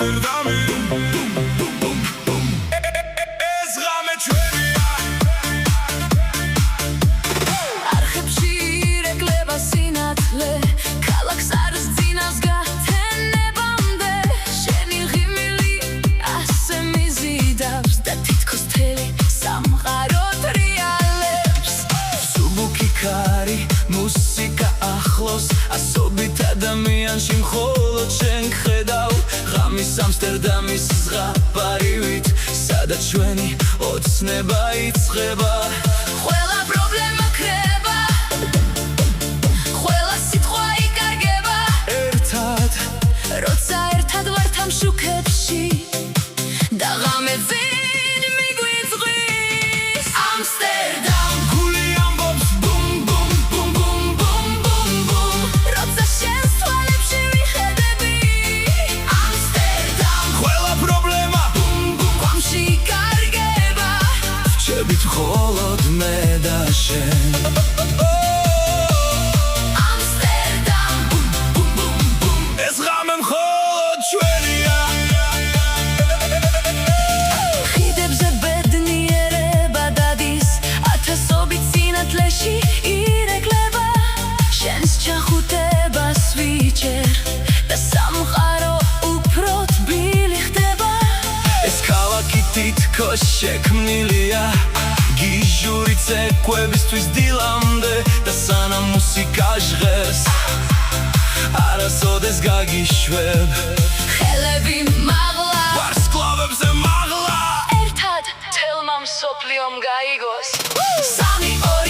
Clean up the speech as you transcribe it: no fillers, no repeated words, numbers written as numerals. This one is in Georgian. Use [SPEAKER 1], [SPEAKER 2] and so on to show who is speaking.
[SPEAKER 1] Amsterdami ეს ღამე ჩვენია
[SPEAKER 2] არხებში ირეკლება სინათლე ქალაქს არის ძინავს გათენებამდე შენი ღიმილი ასე მიზიდავს და თითქოს მთელი სამყარო ტრიალებს
[SPEAKER 3] სუბუქი ქარი მუსიკა ახლოს ასობით ადამიანში მხოლოდ შენ გხედავ ღამის ამსტერდამის ზღაპარივით სადაც ჩვენი ოცნება იწყება
[SPEAKER 2] ყველა პრობლემა ქრება ყველა სიტყვა იკარგება
[SPEAKER 3] ერთად
[SPEAKER 2] როცა ერთად ვართ ამ შუქებში და ღამე ვინ მიგვიძღვის ამსტერდამ
[SPEAKER 3] გული ამბობს ბუმ ბუმ ბუმ ბუმ ბუმ ბუმ ბუმ
[SPEAKER 2] როცა შენს თვალებში ვიხედები ამსტერდამ
[SPEAKER 3] ყველა პრობლემა
[SPEAKER 2] გვამში იკარგება
[SPEAKER 3] რჩებით მხოლოდ მე და შენ ეს ღამე მხოლოდ ჩვენია
[SPEAKER 2] ხიდებზე ბედნიერება დადის ათასობით სინათლეში ირეკლება შენს ჩახუტებას ვიჭერ და სამყარო უფრო თბილი ხდება
[SPEAKER 3] ეს ქალაქი თითქოს შექმნილია გიჟური ცეკვებისთვის დილამდე და სანამ მუსიკა ჟღერს არასოდეს გაგიშვებ
[SPEAKER 2] ხელები მაღლა
[SPEAKER 3] ვარსკვლავებზე მაღლა
[SPEAKER 2] ერთად თელმა მსოფლიომ გაიგოს სამი ორი